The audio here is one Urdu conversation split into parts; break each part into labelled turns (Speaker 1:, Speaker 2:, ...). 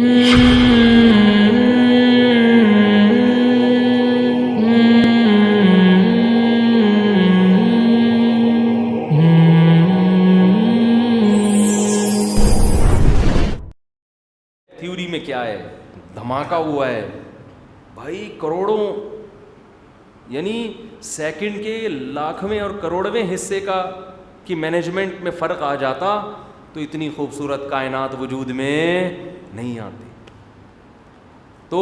Speaker 1: تھیوری میں کیا ہے؟ دھماکہ ہوا ہے بھائی، کروڑوں یعنی سیکنڈ کے لاکھویں اور کروڑویں حصے کا کی مینجمنٹ میں فرق آ جاتا تو اتنی خوبصورت کائنات وجود میں نہیں آتی. تو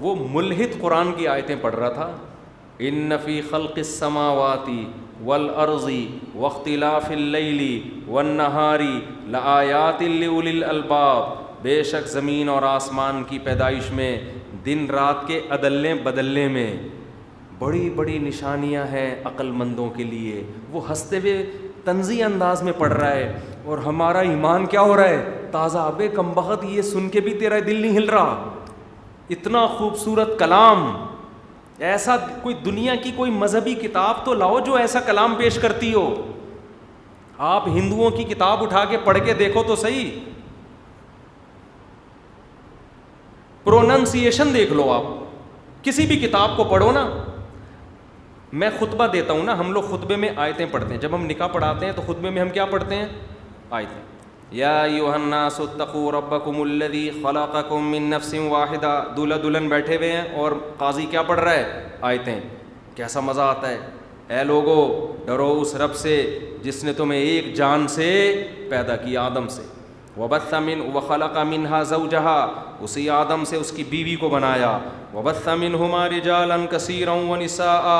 Speaker 1: وہ ملحد قرآن کی آیتیں پڑھ رہا تھا. ان فی خلق السماوات والارض واختلاف اللیل والنہار لآیات لأولی الالباب، بے شک زمین اور آسمان کی پیدائش میں، دن رات کے عدلنے بدلنے میں بڑی بڑی نشانیاں ہیں عقل مندوں کے لیے. وہ ہنستے ہوئے طنزی انداز میں پڑھ رہا ہے اور ہمارا ایمان کیا ہو رہا ہے؟ تازہ. ابے کمبخت، یہ سن کے بھی تیرا دل نہیں ہل رہا؟ اتنا خوبصورت کلام، ایسا کوئی دنیا کی کوئی مذہبی کتاب تو لاؤ جو ایسا کلام پیش کرتی ہو. آپ ہندوؤں کی کتاب اٹھا کے پڑھ کے دیکھو تو صحیح، پروننسیشن دیکھ لو. آپ کسی بھی کتاب کو پڑھو نا. میں خطبہ دیتا ہوں نا، ہم لوگ خطبے میں آیتیں پڑھتے ہیں. جب ہم نکاح پڑھاتے ہیں تو خطبے میں ہم کیا پڑھتے ہیں؟ آیتیں. یا ایھا الناس اتقوا ربکم الذی خلقکم من نفس واحدہ. دولہا دلہن بیٹھے ہوئے ہیں اور قاضی کیا پڑھ رہا ہے؟ آیتیں. کیسا مزہ آتا ہے. اے لوگو ڈرو اس رب سے جس نے تمہیں ایک جان سے پیدا کیا، آدم سے. وبث وخلق منها زوجها، اسی آدم سے اس کی بیوی کو بنایا. وبث منهما رجالا كثيرا ونساء،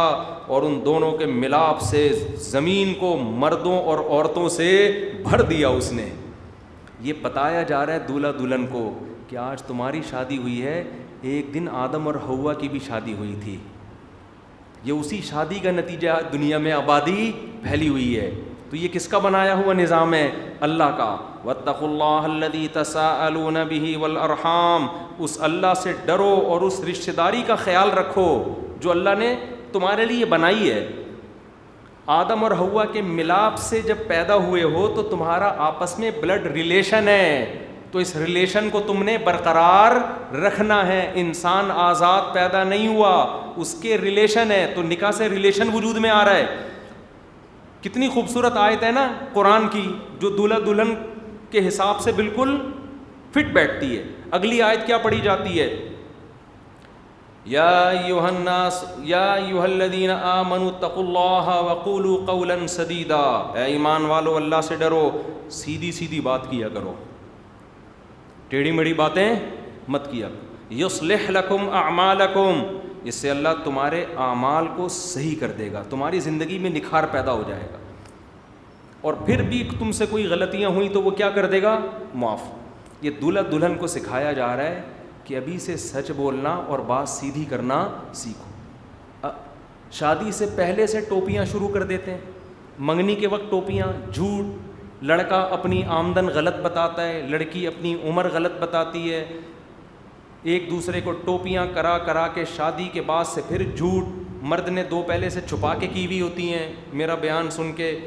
Speaker 1: اور ان دونوں کے ملاپ سے زمین کو مردوں اور عورتوں سے بھر دیا اس نے. یہ بتایا جا رہا ہے دولہا دلہن کو کہ آج تمہاری شادی ہوئی ہے، ایک دن آدم اور حوا کی بھی شادی ہوئی تھی. یہ اسی شادی کا نتیجہ دنیا میں آبادی پھیلی ہوئی ہے. تو یہ کس کا بنایا ہوا نظام ہے؟ اللہ کا. واتقوا اللہ الذی تساءلون بہ والارحام، اس اللہ سے ڈرو اور اس رشتہ داری کا خیال رکھو جو اللہ نے تمہارے لیے بنائی ہے. آدم اور حوا کے ملاپ سے جب پیدا ہوئے ہو تو تمہارا آپس میں بلڈ ریلیشن ہے، تو اس ریلیشن کو تم نے برقرار رکھنا ہے. انسان آزاد پیدا نہیں ہوا، اس کے ریلیشن ہے، تو نکاح سے ریلیشن وجود میں آ رہا ہے. کتنی خوبصورت آیت ہے نا قرآن کی، جو دولہا دلہن کے حساب سے بالکل فٹ بیٹھتی ہے. اگلی آیت کیا پڑھی جاتی ہے؟ یا ایھا الناس یا ایھا الذین آمنوا اتقوا اللہ وقولوا قولا سدیدا. اے ایمان والو اللہ سے ڈرو، سیدھی سیدھی بات کیا کرو، ٹیڑھی میڑھی باتیں مت کیا. یصلح لکم اعمالکم، اس سے اللہ تمہارے اعمال کو صحیح کر دے گا، تمہاری زندگی میں نکھار پیدا ہو جائے گا. اور پھر بھی تم سے کوئی غلطیاں ہوئیں تو وہ کیا کر دے گا؟ معاف. یہ دولہا دلہن کو سکھایا جا رہا ہے کہ ابھی سے سچ بولنا اور بات سیدھی کرنا سیکھو. شادی سے پہلے سے ٹوپیاں شروع کر دیتے ہیں، منگنی کے وقت ٹوپیاں، جھوٹ. لڑکا اپنی آمدن غلط بتاتا ہے، لڑکی اپنی عمر غلط بتاتی ہے، ایک دوسرے کو ٹوپیاں کرا کرا کے شادی کے بعد سے پھر جھوٹ. مرد نے دو پہلے سے چھپا کے کی ہوئی ہوتی ہیں، میرا بیان سن کے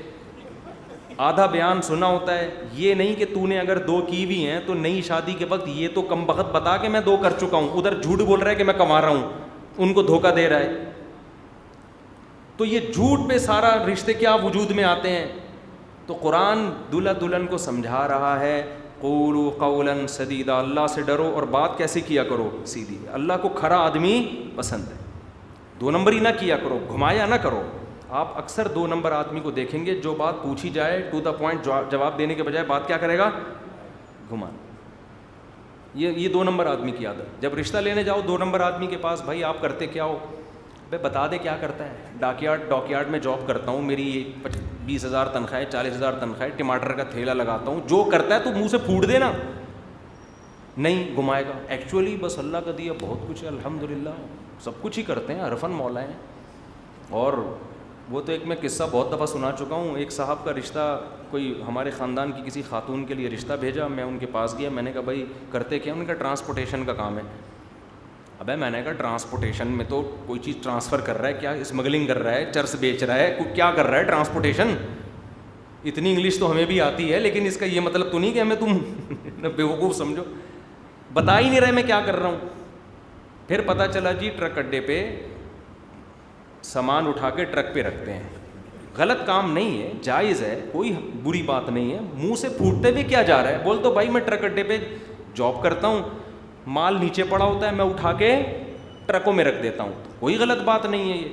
Speaker 1: آدھا بیان سنا ہوتا ہے. یہ نہیں کہ تو نے اگر دو کی ہوئی ہیں تو نئی شادی کے وقت یہ تو کم بخت بتا کہ میں دو کر چکا ہوں، ادھر جھوٹ بول رہا ہے کہ میں کما رہا ہوں، ان کو دھوکہ دے رہا ہے. تو یہ جھوٹ پہ سارا رشتے کیا وجود میں آتے ہیں. تو قرآن دولہا دلہن کو سمجھا رہا ہے قولوا قولا سدیدا، اللہ سے ڈرو اور بات کیسے کیا کرو؟ سیدھی. اللہ کو کھرا آدمی پسند ہے، دو نمبری نہ کیا کرو، گھمایا نہ کرو. آپ اکثر دو نمبر آدمی کو دیکھیں گے، جو بات پوچھی جائے ٹو دا پوائنٹ جواب دینے کے بجائے بات کیا کرے گا؟ گھمان. یہ دو نمبر آدمی کی عادت. جب رشتہ لینے جاؤ دو نمبر آدمی کے پاس، بھائی آپ کرتے کیا ہو؟ بھائی بتا دے کیا کرتا ہے. ڈاک یارڈ میں جاب کرتا ہوں، میری 20,000 تنخواہ ہے، 40,000 تنخواہ ہے، ٹماٹر کا تھیلا لگاتا ہوں. جو کرتا ہے تو منہ سے پھوٹ دے نا. نہیں گھمائے گا. ایکچولی بس اللہ کا دیا بہت کچھ ہے، الحمدللہ سب کچھ ہی کرتے ہیں، عرفن مولا ہیں. اور وہ تو ایک میں قصہ بہت دفعہ سنا چکا ہوں. ایک صاحب کا رشتہ، کوئی ہمارے خاندان کی کسی خاتون کے لیے رشتہ بھیجا. میں ان کے پاس گیا، میں نے کہا بھائی کرتے کیا؟ ان کا ٹرانسپورٹیشن کا کام ہے. ابے میں نے کہا ٹرانسپورٹیشن میں تو کوئی چیز ٹرانسفر کر رہا ہے کیا؟ اسمگلنگ کر رہا ہے، چرس بیچ رہا ہے، کیا کر رہا ہے ٹرانسپورٹیشن؟ اتنی انگلش تو ہمیں بھی آتی ہے، لیکن اس کا یہ مطلب تو نہیں کہ ہمیں تم بیوقوف سمجھو. بتا ہی نہیں رہے میں کیا کر رہا ہوں. پھر پتہ چلا جی ٹرک اڈے پہ سامان اٹھا کے ٹرک پہ رکھتے ہیں. غلط کام نہیں ہے, جائز ہے, کوئی بری بات نہیں ہے. منہ سے پھوٹتے ہوئے کیا جا رہا ہے؟ بول تو بھائی میں ٹرک اڈے پہ جاب کرتا ہوں, مال نیچے پڑا ہوتا ہے, میں اٹھا کے ٹرکوں میں رکھ دیتا ہوں, کوئی غلط بات نہیں ہے یہ.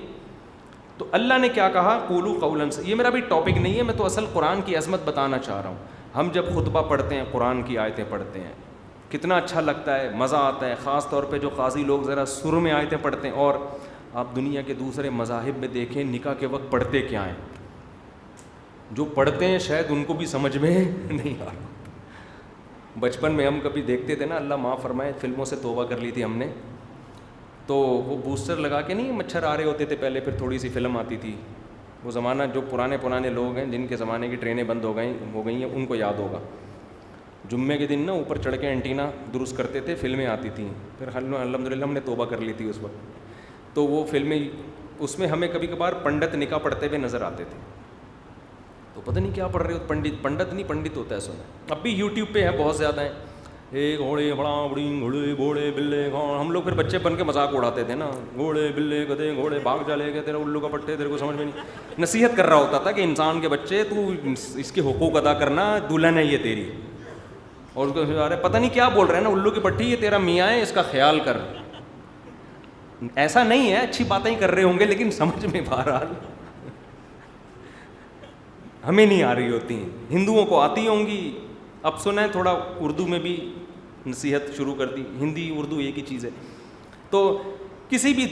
Speaker 1: تو اللہ نے کیا کہا؟ قولوا قولا سدیدا. یہ میرا بھی ٹاپک نہیں ہے, میں تو اصل قرآن کی عظمت بتانا چاہ رہا ہوں. ہم جب خطبہ پڑھتے ہیں, قرآن کی آیتیں پڑھتے ہیں, کتنا اچھا لگتا ہے, مزہ آتا ہے, خاص طور پہ جو قاضی لوگ ذرا سر میں آیتیں پڑھتے ہیں. اور آپ دنیا کے دوسرے مذاہب میں دیکھیں نکاح کے وقت پڑھتے کیا ہیں. جو پڑھتے ہیں شاید ان کو بھی سمجھ میں نہیں آ رہا. بچپن میں ہم کبھی دیکھتے تھے نا, اللہ معاف فرمائے, فلموں سے توبہ کر لی تھی ہم نے, تو وہ بوسٹر لگا کے نہیں مچھر آ رہے ہوتے تھے پہلے, پھر تھوڑی سی فلم آتی تھی. وہ زمانہ جو پرانے لوگ ہیں جن کے زمانے کی ٹرینیں بند ہو گئی ہیں ان کو یاد ہوگا. جمعے کے دن نا اوپر چڑھ کے اینٹینا درست کرتے تھے, فلمیں آتی تھیں. پھر الحمدللہ ہم نے توبہ کر لی تھی اس وقت. تو وہ فلمیں, اس میں ہمیں کبھی کبھار پنڈت نکاح پڑھتے ہوئے نظر آتے تھے. تو پتہ نہیں کیا پڑھ رہے ہو, پنڈت نہیں پنڈت ہوتا ہے سنا. اب بھی یوٹیوب پہ ہے, بہت زیادہ ہیں. ایک گھوڑے بڑا بڑی گھوڑے گھوڑے بلے, ہم لوگ پھر بچے بن کے مذاق اڑاتے تھے نا, گھوڑے بلے گدے گھوڑے بھاگ جالے گئے تیرا الو کا پٹے, تیرے کو سمجھ میں نہیں. نصیحت کر رہا ہوتا تھا کہ انسان کے بچے تو اس کے حقوق ادا کرنا, دلہن ہے یہ تیری. اور اس کو پتہ نہیں کیا بول رہے ہیں نا, الو کی پٹی یہ تیرا میاں ہے, اس کا خیال کر. ایسا نہیں ہے, اچھی باتیں ہی کر رہے ہوں گے لیکن سمجھ میں بہرحال ہمیں نہیں آ رہی ہوتی ہیں, ہندوؤں کو آتی ہوں گی. اب سنیں تھوڑا اردو میں بھی نصیحت شروع کر دی, ہندی اردو ایک ہی چیز ہے. تو کسی بھی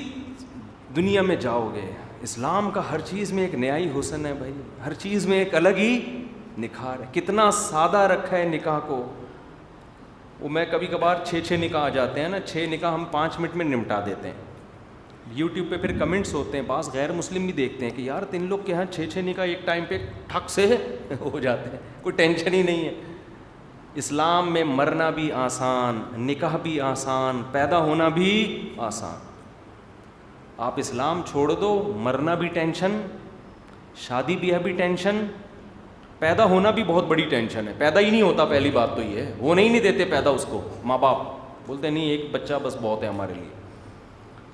Speaker 1: دنیا میں جاؤ گے, اسلام کا ہر چیز میں ایک نیائی حسن ہے بھائی, ہر چیز میں ایک الگ ہی نکھار ہے. کتنا سادہ رکھا ہے نکاح کو. وہ میں کبھی کبھار 6 نکاح آ جاتے ہیں نا, 6 نکاح ہم 5 منٹ میں نمٹا دیتے ہیں. یوٹیوب پہ پھر کمنٹس ہوتے ہیں, بعض غیر مسلم بھی دیکھتے ہیں کہ یار تین لوگ کے یہاں 6 نکاح ایک ٹائم پہ ٹھک سے ہو جاتے ہیں, کوئی ٹینشن ہی نہیں ہے. اسلام میں مرنا بھی آسان, نکاح بھی آسان, پیدا ہونا بھی آسان. آپ اسلام چھوڑ دو, مرنا بھی ٹینشن, شادی بھی ابھی ٹینشن, پیدا ہونا بھی بہت بڑی ٹینشن ہے. پیدا ہی نہیں ہوتا, پہلی بات تو یہ ہے, وہ نہیں دیتے پیدا اس کو. ماں باپ بولتے نہیں ایک بچہ بس بہت ہے ہمارے لیے.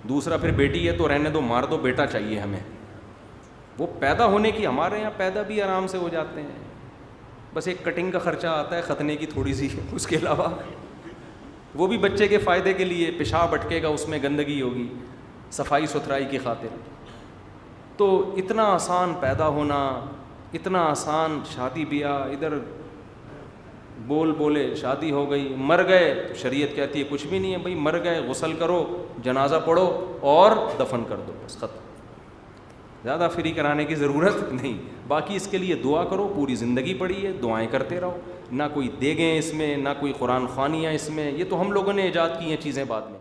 Speaker 1: دوسرا پھر بیٹی ہے تو رہنے دو, مار دو, بیٹا چاہیے ہمیں. وہ پیدا ہونے کی, ہمارے یہاں پیدا بھی آرام سے ہو جاتے ہیں, بس ایک کٹنگ کا خرچہ آتا ہے ختنے کی تھوڑی سی, اس کے علاوہ وہ بھی بچے کے فائدے کے لیے. پیشاب اٹکے گا, اس میں گندگی ہوگی, صفائی ستھرائی کی خاطر. تو اتنا آسان پیدا ہونا, اتنا آسان شادی بیاہ, ادھر بولے شادی ہو گئی, مر گئے تو شریعت کہتی ہے کچھ بھی نہیں ہے بھائی, مر گئے غسل کرو, جنازہ پڑھو اور دفن کر دو, بس ختم. زیادہ فری کرانے کی ضرورت نہیں. باقی اس کے لیے دعا کرو, پوری زندگی پڑی ہے, دعائیں کرتے رہو. نہ کوئی دیگیں اس میں, نہ کوئی قرآن خوانیاں اس میں, یہ تو ہم لوگوں نے ایجاد کی ہیں چیزیں بعد میں.